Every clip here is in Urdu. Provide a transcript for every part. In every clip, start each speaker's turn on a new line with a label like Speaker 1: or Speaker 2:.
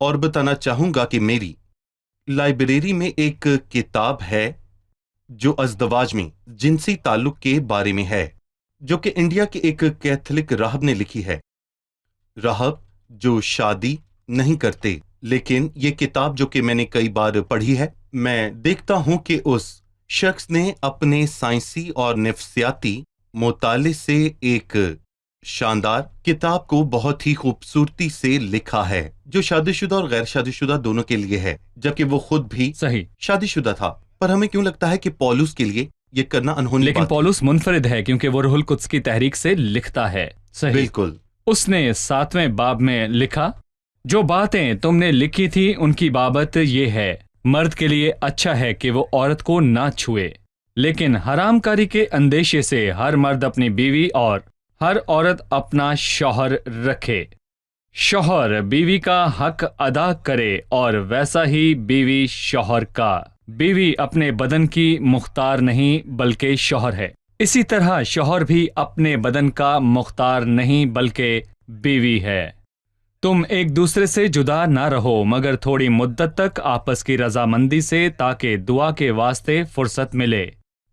Speaker 1: اور بتانا چاہوں گا کہ میری لائبریری میں ایک کتاب ہے جو ازدواج میں جنسی تعلق کے بارے میں ہے، جو کہ انڈیا کے ایک کیتھولک راہب نے لکھی ہے، راہب جو شادی نہیں کرتے۔ لیکن یہ کتاب جو کہ میں نے کئی بار پڑھی ہے، میں دیکھتا ہوں کہ اس شخص نے اپنے سائنسی اور نفسیاتی مطالعے سے ایک شاندار کتاب کو بہت ہی خوبصورتی سے لکھا ہے، جو شادی شدہ اور غیر شادی شدہ دونوں کے لیے ہے، جبکہ وہ خود بھی
Speaker 2: صحیح،
Speaker 1: شادی شدہ تھا۔ پر ہمیں کیوں لگتا ہے کہ پولس کے لیے یہ کرنا انہونی
Speaker 2: لیکن
Speaker 1: بات؟
Speaker 2: پولس منفرد ہے کیونکہ وہ روح القدس کی تحریک سے لکھتا ہے۔ صحیح،
Speaker 1: بالکل،
Speaker 2: اس نے 7ویں باب میں لکھا، جو باتیں تم نے لکھی تھی ان کی بابت یہ ہے، مرد کے لیے اچھا ہے کہ وہ عورت کو نہ چھوئے، لیکن حرام کاری کے اندیشے سے ہر مرد اپنی بیوی اور ہر عورت اپنا شوہر رکھے۔ شوہر بیوی کا حق ادا کرے اور ویسا ہی بیوی شوہر کا۔ بیوی اپنے بدن کی مختار نہیں بلکہ شوہر ہے، اسی طرح شوہر بھی اپنے بدن کا مختار نہیں بلکہ بیوی ہے۔ تم ایک دوسرے سے جدا نہ رہو مگر تھوڑی مدت تک آپس کی رضامندی سے، تاکہ دعا کے واسطے فرصت ملے،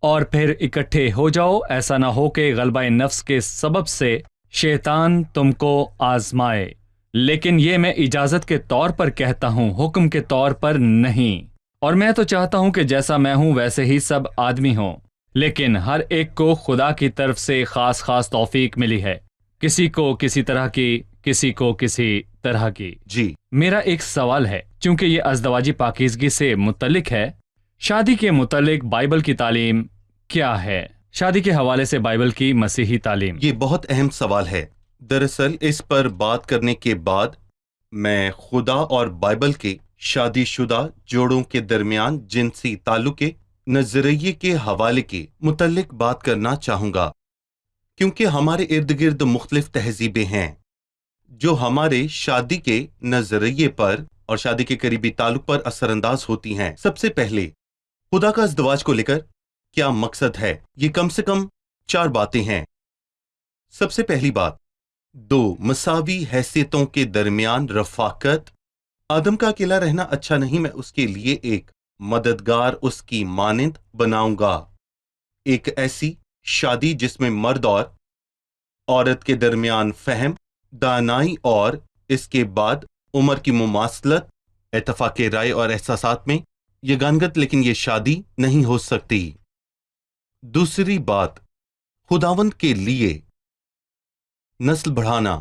Speaker 2: اور پھر اکٹھے ہو جاؤ، ایسا نہ ہو کہ غلبہ نفس کے سبب سے شیطان تم کو آزمائے۔ لیکن یہ میں اجازت کے طور پر کہتا ہوں، حکم کے طور پر نہیں۔ اور میں تو چاہتا ہوں کہ جیسا میں ہوں ویسے ہی سب آدمی ہوں، لیکن ہر ایک کو خدا کی طرف سے خاص توفیق ملی ہے، کسی کو کسی طرح کی، کسی کو کسی طرح کی۔
Speaker 1: جی،
Speaker 2: میرا ایک سوال ہے، چونکہ یہ ازدواجی پاکیزگی سے متعلق ہے، شادی کے متعلق بائبل کی تعلیم کیا ہے؟ شادی کے حوالے سے بائبل کی مسیحی تعلیم۔
Speaker 1: یہ بہت اہم سوال ہے۔ دراصل اس پر بات کرنے کے بعد میں خدا اور بائبل کے شادی شدہ جوڑوں کے درمیان جنسی تعلق کے نظریے کے حوالے کے متعلق بات کرنا چاہوں گا، کیونکہ ہمارے ارد گرد مختلف تہذیبیں ہیں جو ہمارے شادی کے نظریے پر اور شادی کے قریبی تعلق پر اثر انداز ہوتی ہیں۔ سب سے پہلے خدا کا ازدواج کو لے کر کیا مقصد ہے؟ یہ کم سے کم 4 باتیں ہیں۔ سب سے پہلی بات، 2 مساوی حیثیتوں کے درمیان رفاقت۔ آدم کا اکیلا رہنا اچھا نہیں، میں اس کے لیے ایک مددگار اس کی مانند بناؤں گا۔ ایک ایسی شادی جس میں مرد اور عورت کے درمیان فہم، دانائی اور اس کے بعد عمر کی مماثلت، اتفاق رائے اور احساسات میں یگانگت، لیکن یہ شادی نہیں ہو سکتی۔ دوسری بات، خداوند کے لیے نسل بڑھانا۔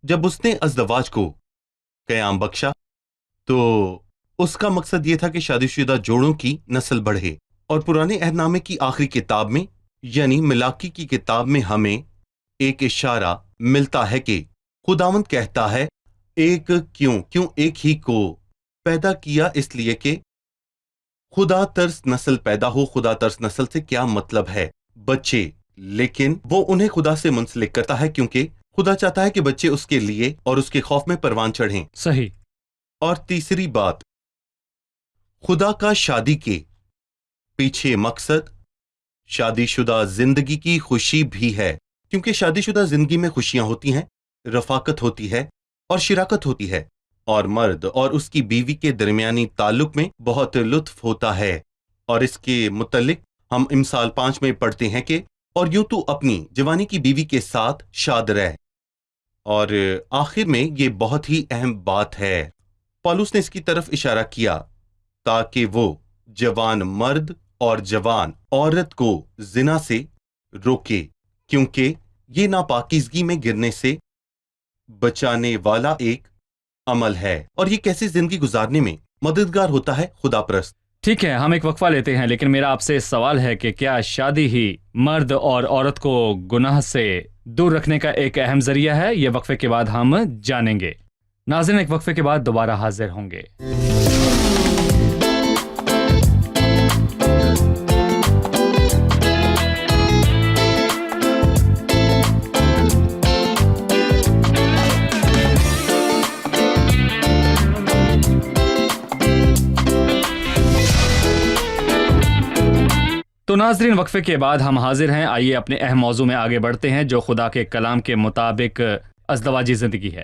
Speaker 1: جب اس نے ازدواج کو قیام بخشا تو اس کا مقصد یہ تھا کہ شادی شدہ جوڑوں کی نسل بڑھے، اور پرانے عہد نامے کی آخری کتاب میں یعنی ملاکی کی کتاب میں ہمیں ایک اشارہ ملتا ہے کہ خداوند کہتا ہے ایک کیوں ایک ہی کو پیدا کیا، اس لیے کہ خدا ترس نسل پیدا ہو۔ خدا ترس نسل سے کیا مطلب ہے؟ بچے، لیکن وہ انہیں خدا سے منسلک کرتا ہے کیونکہ خدا چاہتا ہے کہ بچے اس کے لیے اور اس کے خوف میں پروان چڑھیں۔
Speaker 2: صحیح۔
Speaker 1: اور تیسری بات، خدا کا شادی کے پیچھے مقصد شادی شدہ زندگی کی خوشی بھی ہے، کیونکہ شادی شدہ زندگی میں خوشیاں ہوتی ہیں، رفاقت ہوتی ہے اور شراکت ہوتی ہے، اور مرد اور اس کی بیوی کے درمیانی تعلق میں بہت لطف ہوتا ہے۔ اور اس کے متعلق ہم امثال 5 میں پڑھتے ہیں کہ اور یوں تو اپنی جوانی کی بیوی کے ساتھ شاد رہ۔ اور آخر میں یہ بہت ہی اہم بات ہے، پالوس نے اس کی طرف اشارہ کیا تاکہ وہ جوان مرد اور جوان عورت کو زنا سے روکے، کیونکہ یہ ناپاکیزگی میں گرنے سے بچانے والا ایک عمل ہے، اور یہ کیسی زندگی گزارنے میں مددگار ہوتا ہے خدا پرست۔
Speaker 2: ٹھیک ہے، ہم ایک وقفہ لیتے ہیں، لیکن میرا آپ سے سوال ہے کہ کیا شادی ہی مرد اور عورت کو گناہ سے دور رکھنے کا ایک اہم ذریعہ ہے؟ یہ وقفے کے بعد ہم جانیں گے۔ ناظرین، ایک وقفے کے بعد دوبارہ حاضر ہوں گے۔ تو ناظرین، وقفے کے بعد ہم حاضر ہیں۔ آئیے اپنے اہم موضوع میں آگے بڑھتے ہیں جو خدا کے کلام کے مطابق ازدواجی زندگی ہے۔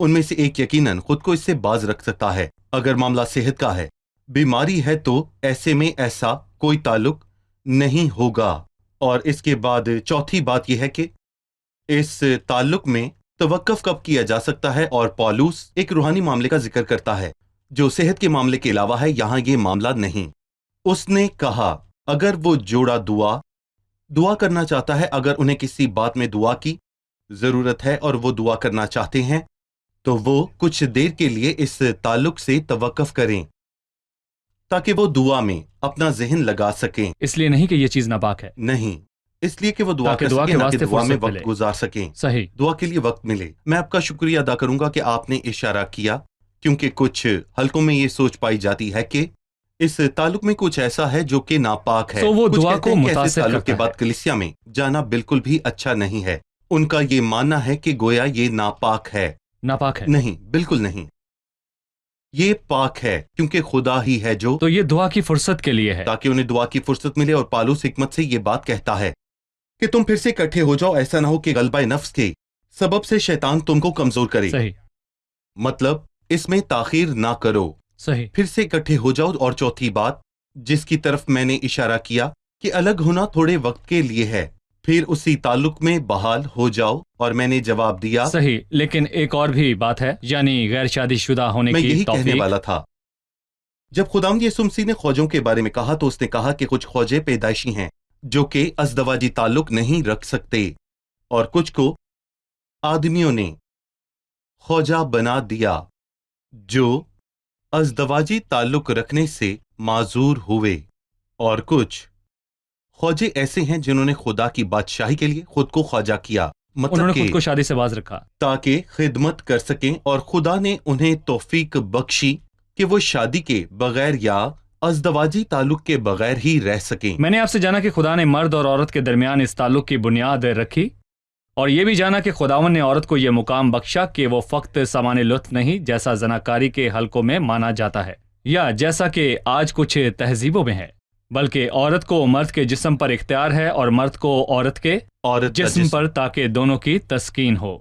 Speaker 1: ان میں سے ایک یقیناً خود کو اس سے باز رکھ سکتا ہے۔ اگر معاملہ صحت کا ہے، بیماری ہے، تو ایسے میں ایسا کوئی تعلق نہیں ہوگا۔ اور اس کے بعد چوتھی بات یہ ہے کہ اس تعلق میں توقف کب کیا جا سکتا ہے، اور پولس ایک روحانی معاملے کا ذکر کرتا ہے جو صحت کے معاملے کے علاوہ ہے، یہاں یہ معاملہ نہیں۔ اس نے کہا اگر وہ جوڑا دعا کرنا چاہتا ہے، اگر انہیں کسی بات میں دعا کی ضرورت ہے اور وہ دعا کرنا چاہتے ہیں، تو وہ کچھ دیر کے لیے اس تعلق سے توقف کریں تاکہ وہ دعا میں اپنا ذہن لگا سکیں۔
Speaker 2: اس لیے نہیں کہ یہ چیز ناپاک ہے،
Speaker 1: نہیں، اس لیے کہ وہ دعا
Speaker 2: تاکہ
Speaker 1: کر
Speaker 2: دعا
Speaker 1: سکیں،
Speaker 2: کے
Speaker 1: نہ کہ
Speaker 2: واسطے
Speaker 1: دعا میں
Speaker 2: فرصت
Speaker 1: وقت
Speaker 2: ملے۔
Speaker 1: گزار سکیں،
Speaker 2: صحیح۔
Speaker 1: دعا کے لیے وقت ملے۔ میں آپ کا شکریہ ادا کروں گا کہ آپ نے اشارہ کیا، کیونکہ کچھ حلقوں میں یہ سوچ پائی جاتی ہے کہ اس تعلق میں کچھ ایسا ہے جو کہ ناپاک ہے۔
Speaker 2: سو وہ
Speaker 1: کچھ
Speaker 2: دعا
Speaker 1: کہتے
Speaker 2: کو
Speaker 1: ہیں کہ ایسے
Speaker 2: متاثر
Speaker 1: تعلق کے
Speaker 2: کرتا
Speaker 1: بعد
Speaker 2: ہے۔
Speaker 1: کلیسیا میں جانا بالکل بھی اچھا نہیں ہے۔ ان کا یہ ماننا ہے کہ گویا یہ ناپاک ہے۔
Speaker 2: ناپاک ہے؟
Speaker 1: نہیں، بالکل نہیں، یہ پاک ہے، کیونکہ خدا ہی ہے جو،
Speaker 2: تو یہ دعا کی فرصت کے لیے ہے۔
Speaker 1: تاکہ انہیں دعا کی فرصت ملے۔ اور پالوس حکمت سے یہ بات کہتا ہے کہ تم پھر سے اکٹھے ہو جاؤ، ایسا نہ ہو کہ غلبہ نفس کے سبب سے شیطان تم کو کمزور کرے۔
Speaker 2: صحیح
Speaker 1: مطلب اس میں تاخیر نہ کرو،
Speaker 2: صحیح۔
Speaker 1: پھر سے اکٹھے ہو جاؤ۔ اور چوتھی بات جس کی طرف میں نے اشارہ کیا کہ الگ ہونا تھوڑے وقت کے لیے ہے، پھر اسی تعلق میں بحال ہو جاؤ۔ اور میں نے جواب دیا،
Speaker 2: صحیح، لیکن ایک اور بھی بات ہے، یعنی غیر شادی شدہ ہونے
Speaker 1: میں
Speaker 2: کی
Speaker 1: یہی کہنے
Speaker 2: توفیق۔
Speaker 1: والا تھا۔ جب خداوند یسوع مسیح نے خوجوں کے بارے میں کہا تو اس نے کہا کہ کچھ خوجے پیدائشی ہیں جو کہ ازدواجی تعلق نہیں رکھ سکتے، اور کچھ کو آدمیوں نے خوجہ بنا دیا جو ازدواجی تعلق رکھنے سے معذور ہوئے، اور کچھ خوجے ایسے ہیں جنہوں نے خدا کی بادشاہی کے لیے خود کو خواجہ کیا،
Speaker 2: انہوں
Speaker 1: مطلب
Speaker 2: نے
Speaker 1: کہ
Speaker 2: خود کو شادی سے باز رکھا۔
Speaker 1: تاکہ خدمت کر سکیں، اور خدا نے انہیں توفیق بخشی کہ وہ شادی کے بغیر یا ازدواجی تعلق کے بغیر ہی رہ سکیں۔
Speaker 2: میں نے آپ سے جانا کہ خدا نے مرد اور عورت کے درمیان اس تعلق کی بنیاد رکھی، اور یہ بھی جانا کہ خداوند نے عورت کو یہ مقام بخشا کہ وہ فقط سامان لطف نہیں، جیسا زناکاری کے حلقوں میں مانا جاتا ہے، یا جیسا کہ آج کچھ تہذیبوں میں ہے، بلکہ عورت کو مرد کے جسم پر اختیار ہے اور مرد کو عورت کے
Speaker 1: عورت کا
Speaker 2: جسم پر، تاکہ دونوں کی تسکین ہو۔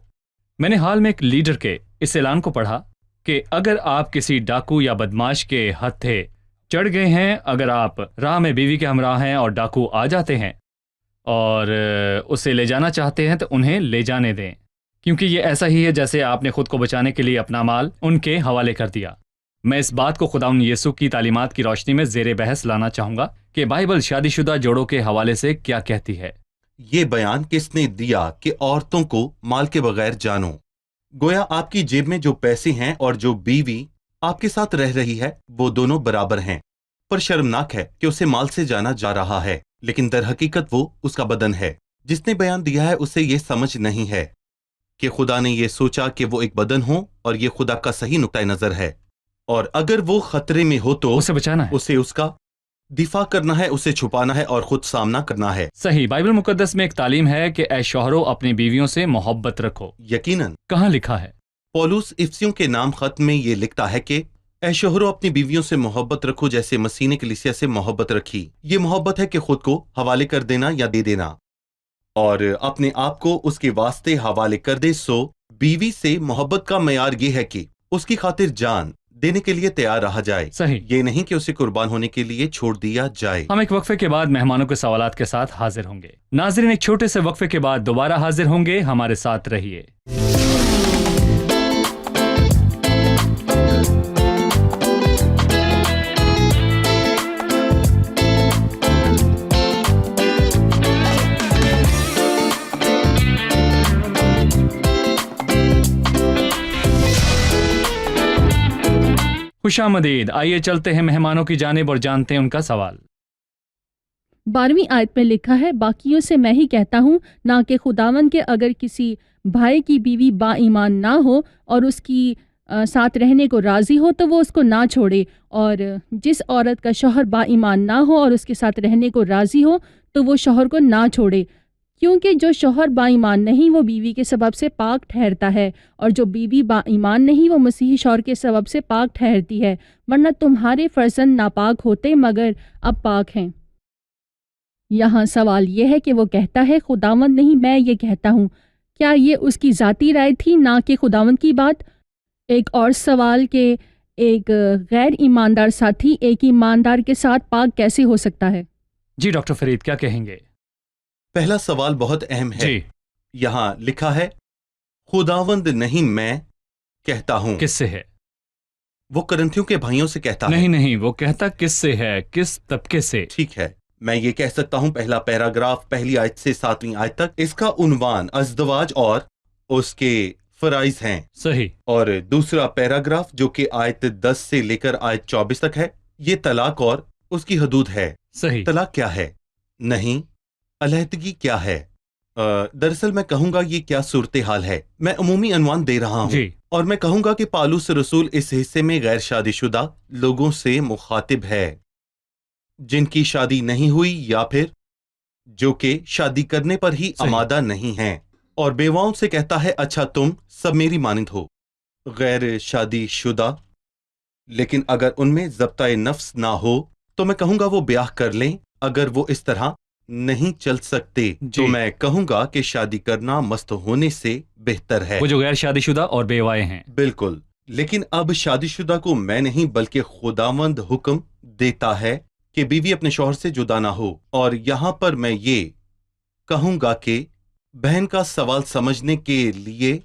Speaker 2: میں نے حال میں ایک لیڈر کے اس اعلان کو پڑھا کہ اگر آپ کسی ڈاکو یا بدماش کے ہتھے چڑھ گئے ہیں، اگر آپ راہ میں بیوی کے ہمراہ ہیں اور ڈاکو آ جاتے ہیں اور اسے لے جانا چاہتے ہیں، تو انہیں لے جانے دیں، کیونکہ یہ ایسا ہی ہے جیسے آپ نے خود کو بچانے کے لیے اپنا مال ان کے حوالے کر دیا۔ میں اس بات کو خداوند یسوع کی تعلیمات کی روشنی میں زیر بحث لانا چاہوں گا کہ بائبل شادی شدہ جوڑوں کے حوالے سے کیا کہتی ہے۔
Speaker 1: یہ بیان کس نے دیا کہ عورتوں کو مال کے بغیر جانو؟ گویا آپ کی جیب میں جو پیسے ہیں اور جو بیوی آپ کے ساتھ رہ رہی ہے وہ دونوں برابر ہیں، پر شرمناک ہے کہ اسے مال سے جانا جا رہا ہے، لیکن در حقیقت وہ اس کا بدن ہے۔ جس نے بیان دیا ہے اسے یہ سمجھ نہیں ہے کہ خدا نے یہ سوچا کہ وہ ایک بدن ہو، اور یہ خدا کا صحیح نقطۂ نظر ہے، اور اگر وہ خطرے میں ہو تو
Speaker 2: اسے بچانا ہے۔
Speaker 1: اسے اس کا دفاع کرنا ہے، اسے چھپانا ہے اور خود سامنا کرنا ہے۔
Speaker 2: صحیح، بائبل مقدس میں ایک تعلیم ہے کہ اے شوہرو اپنی بیویوں سے محبت رکھو۔
Speaker 1: یقیناً
Speaker 2: کہاں لکھا ہے؟
Speaker 1: پولس افسیوں کے نام خط میں یہ لکھتا ہے کہ اے شوہرو اپنی بیویوں سے محبت رکھو جیسے مسیح نے کلیسیا سے محبت رکھی۔ یہ محبت ہے کہ خود کو حوالے کر دینا یا دے دینا، اور اپنے آپ کو اس کے واسطے حوالے کر دے۔ سو بیوی سے محبت کا معیار یہ ہے کہ اس کی خاطر جان دینے کے لیے تیار رہا جائے،
Speaker 2: صحیح۔
Speaker 1: یہ نہیں کہ اسے قربان ہونے کے لیے چھوڑ دیا جائے۔
Speaker 2: ہم ایک وقفے کے بعد مہمانوں کے سوالات کے ساتھ حاضر ہوں گے۔ ناظرین، ایک چھوٹے سے وقفے کے بعد دوبارہ حاضر ہوں گے، ہمارے ساتھ رہیے۔ خوش آمدید، آئیے چلتے ہیں مہمانوں کی جانب اور جانتے ہیں ان کا سوال۔
Speaker 3: 12ویں آیت میں لکھا ہے، باقیوں سے میں ہی کہتا ہوں نہ کہ خداوند کے اگر کسی بھائی کی بیوی با ایمان نہ ہو اور اس کی ساتھ رہنے کو راضی ہو تو وہ اس کو نہ چھوڑے، اور جس عورت کا شوہر با ایمان نہ ہو اور اس کے ساتھ رہنے کو راضی ہو تو وہ شوہر کو نہ چھوڑے، کیونکہ جو شوہر با ایمان نہیں وہ بیوی کے سبب سے پاک ٹھہرتا ہے، اور جو بیوی با ایمان نہیں وہ مسیحی شوہر کے سبب سے پاک ٹھہرتی ہے، ورنہ تمہارے فرزند ناپاک ہوتے مگر اب پاک ہیں۔ یہاں سوال یہ ہے کہ وہ کہتا ہے خداوند نہیں، میں یہ کہتا ہوں، کیا یہ اس کی ذاتی رائے تھی نہ کہ خداوند کی بات؟ ایک اور سوال کہ ایک غیر ایماندار ساتھی ایک ایماندار کے ساتھ پاک کیسے ہو سکتا ہے؟
Speaker 2: جی ڈاکٹر فرید کیا کہیں گے؟
Speaker 1: پہلا سوال بہت اہم ہے.
Speaker 2: جی
Speaker 1: یہاں لکھا ہے خداوند نہیں میں کہتا ہوں.
Speaker 2: کس سے ہے؟
Speaker 1: وہ کرنتھیوں کے بھائیوں سے کہتا ہے.
Speaker 2: نہیں وہ کہتا کس سے ہے، کس طبقے سے؟
Speaker 1: ٹھیک ہے، میں یہ کہہ سکتا ہوں پہلا پیراگراف پہلی آیت سے 7ویں آیت تک، اس کا عنوان ازدواج اور اس کے فرائض ہیں.
Speaker 2: صحیح.
Speaker 1: اور دوسرا پیراگراف جو کہ آیت 10 سے لے کر آیت 24 تک ہے، یہ طلاق اور اس کی حدود ہے.
Speaker 2: صحیح.
Speaker 1: طلاق کیا ہے؟ نہیں. علیحدگی کیا ہے؟ دراصل میں کہوں گا یہ کیا صورتحال ہے. میں عمومی عنوان دے رہا ہوں.
Speaker 2: جی
Speaker 1: اور میں کہوں گا کہ پالوس رسول اس حصے میں غیر شادی شدہ لوگوں سے مخاطب ہے جن کی شادی نہیں ہوئی یا پھر جو کہ شادی کرنے پر ہی
Speaker 2: صحیح.
Speaker 1: آمادہ نہیں ہیں، اور بیواؤں سے کہتا ہے اچھا تم سب میری مانند ہو غیر شادی شدہ، لیکن اگر ان میں ضبطۂ نفس نہ ہو تو میں کہوں گا وہ بیاہ کر لیں. اگر وہ اس طرح نہیں چل سکتے تو میں کہوں گا کہ شادی کرنا مست ہونے سے بہتر ہے.
Speaker 2: وہ جو غیر شادی شدہ اور بیوائے ہیں.
Speaker 1: بالکل. لیکن اب شادی شدہ کو میں نہیں بلکہ خداوند حکم دیتا ہے کہ بیوی اپنے شوہر سے جدا نہ ہو. اور یہاں پر میں یہ کہوں گا کہ بہن کا سوال سمجھنے کے لیے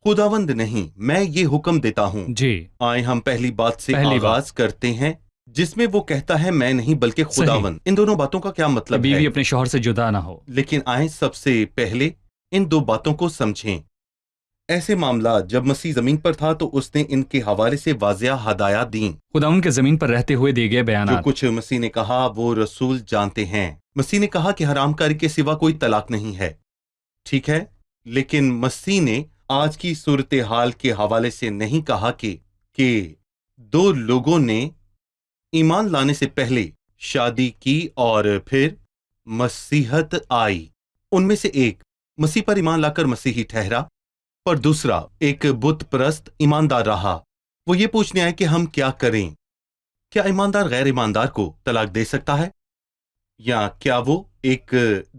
Speaker 1: خداوند نہیں میں یہ حکم دیتا ہوں.
Speaker 2: جی
Speaker 1: آئے ہم پہلی بات سے آغاز کرتے ہیں جس میں وہ کہتا ہے میں نہیں بلکہ خداوند. ان دونوں باتوں کا کیا مطلب ہے؟
Speaker 2: بیوی اپنے شوہر سے جدا نہ ہو.
Speaker 1: لیکن آئیں سب سے پہلے ان دو باتوں کو سمجھیں. ایسے معاملات جب مسیح زمین پر تھا تو اس نے ان کے حوالے سے واضح ہدایات دیں.
Speaker 2: خداوند کے زمین پر رہتے ہوئے دیے گئے
Speaker 1: جو
Speaker 2: بیانات.
Speaker 1: کچھ مسیح نے کہا وہ رسول جانتے ہیں. مسیح نے کہا کہ حرام کاری کے سوا کوئی طلاق نہیں ہے. ٹھیک ہے، لیکن مسیح نے آج کی صورتحال کے حوالے سے نہیں کہا کہ دو لوگوں نے ایمان لانے سے پہلے شادی کی اور پھر مسیحت آئی. ان میں سے ایک مسیح پر ایمان لا کر مسیحی ٹھہرا اور دوسرا ایک بت پرست ایماندار رہا. وہ یہ پوچھنے آئے کہ ہم کیا کریں؟ کیا ایماندار غیر ایماندار کو طلاق دے سکتا ہے یا کیا وہ ایک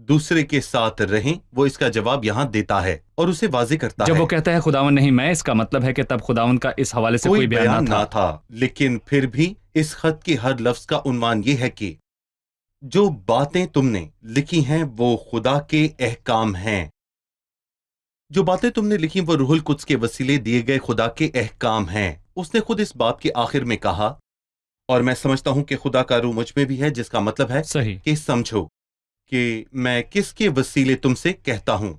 Speaker 1: دوسرے کے ساتھ رہیں؟ وہ اس کا جواب یہاں دیتا ہے اور اسے واضح کرتا ہے.
Speaker 2: جب وہ کہتا ہے خداوند نہیں میں، اس کا مطلب ہے کہ تب خداوند کا اس حوالے سے کوئی بیان نہ تھا.
Speaker 1: لیکن پھر بھی اس خط کے ہر لفظ کا عنوان یہ ہے کہ جو باتیں تم نے لکھی ہیں وہ خدا کے احکام ہیں. جو باتیں تم نے لکھی وہ روح القدس کے وسیلے دیے گئے خدا کے احکام ہیں. اس نے خود اس باب کے آخر میں کہا، اور میں سمجھتا ہوں کہ خدا کا روح مجھ میں بھی ہے، جس کا مطلب ہے
Speaker 2: صحیح
Speaker 1: کہ سمجھو کہ میں کس کے وسیلے تم سے کہتا ہوں،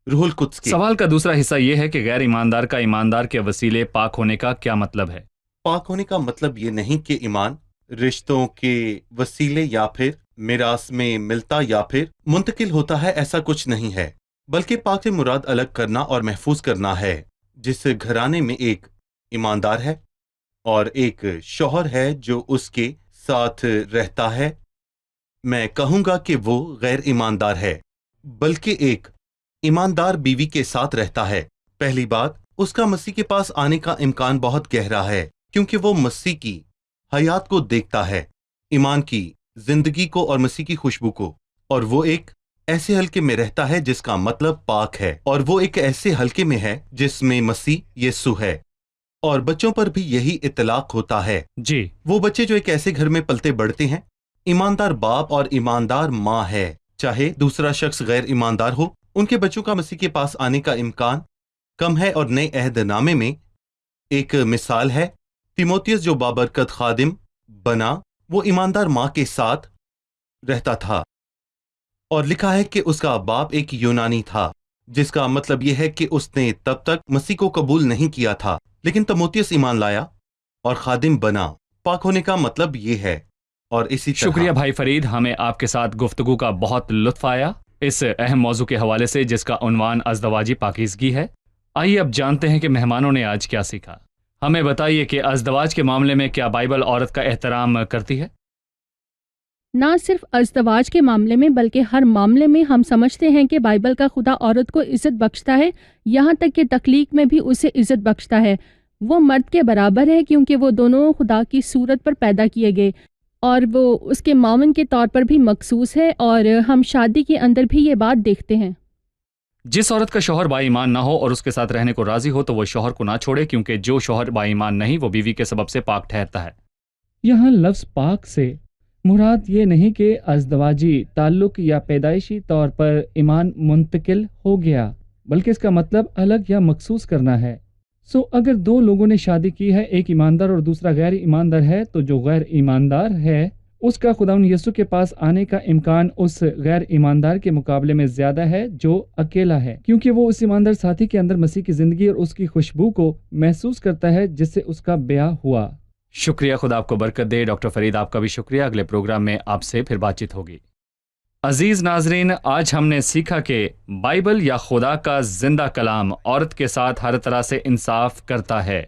Speaker 1: روح القدس کے.
Speaker 2: سوال کا دوسرا حصہ یہ ہے کہ غیر ایماندار کا ایماندار کے وسیلے پاک ہونے کا کیا مطلب ہے؟
Speaker 1: پاک ہونے کا مطلب یہ نہیں کہ ایمان رشتوں کے وسیلے یا پھر میراث میں ملتا یا پھر منتقل ہوتا ہے، ایسا کچھ نہیں ہے. بلکہ پاک سے مراد الگ کرنا اور محفوظ کرنا ہے. جس گھرانے میں ایک ایماندار ہے اور ایک شوہر ہے جو اس کے ساتھ رہتا ہے، میں کہوں گا کہ وہ غیر ایماندار ہے. بلکہ ایک ایماندار بیوی کے ساتھ رہتا ہے. پہلی بات، اس کا مسیح کے پاس آنے کا امکان بہت گہرا ہے کیونکہ وہ مسیح کی حیات کو دیکھتا ہے، ایمان کی زندگی کو اور مسیح کی خوشبو کو. اور وہ ایک ایسے حلقے میں رہتا ہے جس کا مطلب پاک ہے، اور وہ ایک ایسے حلقے میں ہے جس میں مسیح یسوع ہے. اور بچوں پر بھی یہی اطلاق ہوتا ہے.
Speaker 2: جی
Speaker 1: وہ بچے جو ایک ایسے گھر میں پلتے بڑھتے ہیں، ایماندار باپ اور ایماندار ماں ہے، چاہے دوسرا شخص غیر ایماندار ہو، ان کے بچوں کا مسیح کے پاس آنے کا امکان کم ہے. اور نئے عہد نامے میں ایک مثال ہے، تیموتھیوس جو بابرکت خادم بنا، وہ ایماندار ماں کے ساتھ رہتا تھا، اور لکھا ہے کہ اس کا باپ ایک یونانی تھا، جس کا مطلب یہ ہے کہ اس نے تب تک مسیح کو قبول نہیں کیا تھا. لیکن تیموتھیوس ایمان لایا اور خادم بنا. پاک ہونے کا مطلب یہ ہے. اور اسی طرح
Speaker 2: شکریہ بھائی فرید، ہمیں آپ کے ساتھ گفتگو کا بہت لطف آیا اس اہم موضوع کے حوالے سے جس کا عنوان ازدواجی پاکیزگی ہے. آئیے اب جانتے ہیں کہ مہمانوں نے آج کیا سیکھا. ہمیں بتائیے کہ ازدواج کے معاملے میں کیا بائبل عورت کا احترام کرتی ہے؟
Speaker 3: نہ صرف ازدواج کے معاملے میں بلکہ ہر معاملے میں ہم سمجھتے ہیں کہ بائبل کا خدا عورت کو عزت بخشتا ہے، یہاں تک کہ تخلیق میں بھی اسے عزت بخشتا ہے. وہ مرد کے برابر ہے کیونکہ وہ دونوں خدا کی صورت پر پیدا کیے گئے اور وہ اس کے معاون کے طور پر بھی مخصوص ہے، اور ہم شادی کے اندر بھی یہ بات دیکھتے ہیں.
Speaker 2: جس عورت کا شوہر با ایمان نہ ہو اور اس کے ساتھ رہنے کو راضی ہو تو وہ شوہر کو نہ چھوڑے، کیونکہ جو شوہر با ایمان نہیں وہ بیوی کے سبب سے پاک ٹھہرتا ہے۔
Speaker 4: یہاں لفظ پاک سے مراد یہ نہیں کہ ازدواجی تعلق یا پیدائشی طور پر ایمان منتقل ہو گیا، بلکہ اس کا مطلب الگ یا مخصوص کرنا ہے۔ اگر دو لوگوں نے شادی کی ہے، ایک ایماندار اور دوسرا غیر ایماندار ہے، تو جو غیر ایماندار ہے اس کا خداوند یسوع کے پاس آنے کا امکان اس غیر ایماندار کے مقابلے میں زیادہ ہے جو اکیلا ہے، کیونکہ وہ اس ایماندار ساتھی کے اندر مسیح کی زندگی اور اس کی خوشبو کو محسوس کرتا ہے جس سے اس کا بیاہ ہوا۔
Speaker 2: شکریہ، خدا آپ کو برکت دے۔ ڈاکٹر فرید آپ کا بھی شکریہ۔ اگلے پروگرام میں آپ سے پھر بات چیت ہوگی۔ عزیز ناظرین، آج ہم نے سیکھا کہ بائبل یا خدا کا زندہ کلام عورت کے ساتھ ہر طرح سے انصاف کرتا ہے۔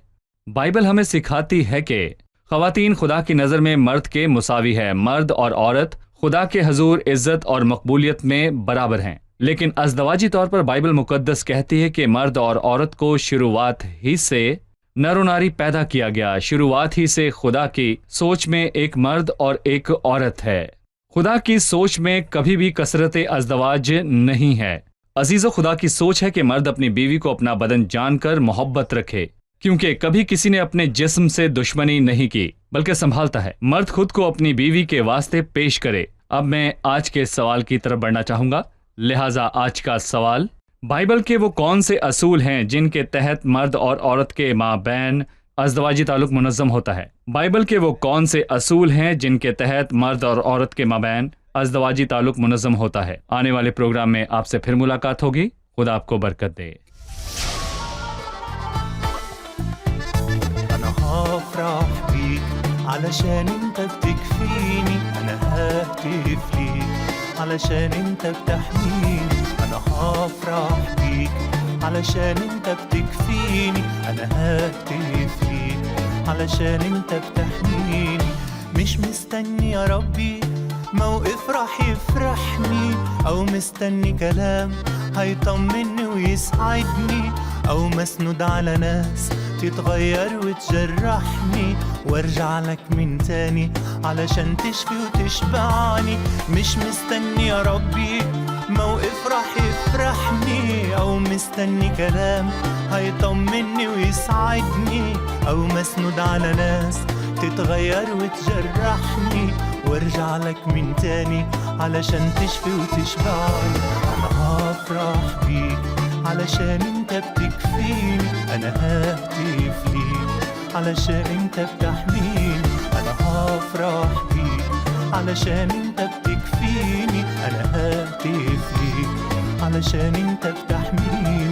Speaker 2: بائبل ہمیں سکھاتی ہے کہ خواتین خدا کی نظر میں مرد کے مساوی ہے۔ مرد اور عورت خدا کے حضور عزت اور مقبولیت میں برابر ہیں، لیکن ازدواجی طور پر بائبل مقدس کہتی ہے کہ مرد اور عورت کو شروعات ہی سے نر و ناری پیدا کیا گیا۔ شروعات ہی سے خدا کی سوچ میں ایک مرد اور ایک عورت ہے۔ خدا کی سوچ میں کبھی بھی کثرت ازدواج نہیں ہے۔ عزیزو، خدا کی سوچ ہے کہ مرد اپنی بیوی کو اپنا بدن جان کر محبت رکھے، کیونکہ کبھی کسی نے اپنے جسم سے دشمنی نہیں کی بلکہ سنبھالتا ہے۔ مرد خود کو اپنی بیوی کے واسطے پیش کرے۔ اب میں آج کے سوال کی طرف بڑھنا چاہوں گا، لہٰذا آج کا سوال: بائبل کے وہ کون سے اصول ہیں جن کے تحت مرد اور عورت کے مابین ازدواجی تعلق منظم ہوتا ہے؟ بائبل کے وہ کون سے اصول ہیں جن کے تحت مرد اور عورت کے مابین ازدواجی تعلق منظم ہوتا ہے؟ آنے والے پروگرام میں آپ سے پھر ملاقات ہوگی۔ خدا آپ کو برکت دے۔
Speaker 5: أنا هفرح بيك علشان انت بتكفيني، أنا ههتف ليك علشان انت بتحميني، أنا هفرح بيك علشان انت بتكفيني، أنا ههتف ليك علشان انت بتحميني. مش مستني يا ربي موقف راح يفرحني، أو مستني كلام هيطمني ويسعدني، أو مسنود على ناس تتغير وتجرحني، وارجع لك من تاني علشان تشفي وتشبعني. مش مستني يا ربي موقف راح يفرحني، أو مستني كلام هيطمني ويسعدني، أو مسنود على ناس تتغير وتجرحني، وارجع لك من تاني علشان تشفي وتشبعني. أنا هفرح بيك علشان انت بتكفيني، أنا ههتف ليك علشان انت بتحميني، أنا هفرح بيك علشان انت بتكفيني، أنا ههتف ليك علشان انت بتحميني.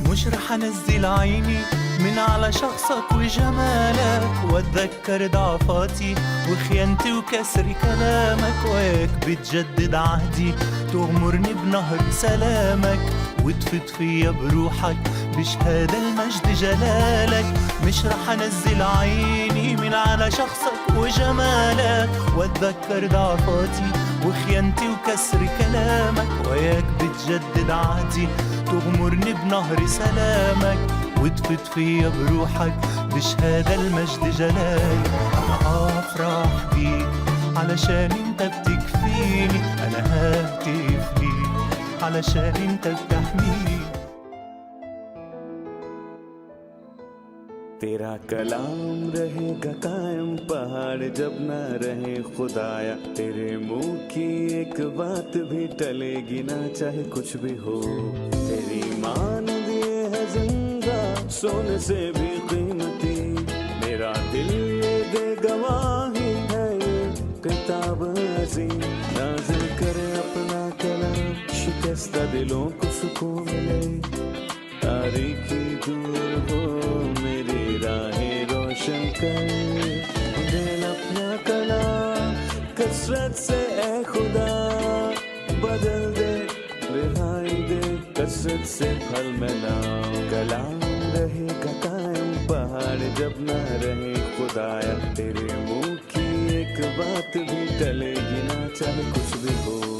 Speaker 5: مش رح انزل عيني من على شخصك وجمالك، واتذكر ضعفاتي وخيانتي وكسر كلامك، وياك بتجدد عهدي تغمرني بنهر سلامك، وتفيض فيا بروحك بشهادة المجد جلالك. مش رح انزل عيني من على شخصك وجمالك، واتذكر ضعفاتي وخيانتي وكسر كلامك، وياك بتجدد عهدي تغمرني بنهر سلامك، وتفيض فيا بروحك بشهادة المجد جلالك. أنا هفرح بيك علشان انت بتكفيني، أنا ههتف ليك علشان انت بتحميني. تیرا کلام رہے گا قائم پہاڑ جب نہ رہے خدایا، تیرے منہ کی ایک بات بھی ٹلے گی نہ چاہے کچھ بھی ہو. تیری مان دیے ہے زندہ سونے سے بھی قیمتی، میرا دل یہ دے گواہی ہے یہ کتاب عظیم. نازل کرے اپنا کلام شکستہ دلوں کو سکون ملے، تاریکی دور ہو میری راہیں روشن کر. دل اپنا کلام کثرت سے اے خدا بدل دے، رہائی دے کثرت سے پھل میں لاؤ. کلام رہے گا قائم پہاڑ جب نہ رہے خدایا، تیرے منہ کی ایک بات بھی ٹلے گی نہ چاہے کچھ بھی ہو.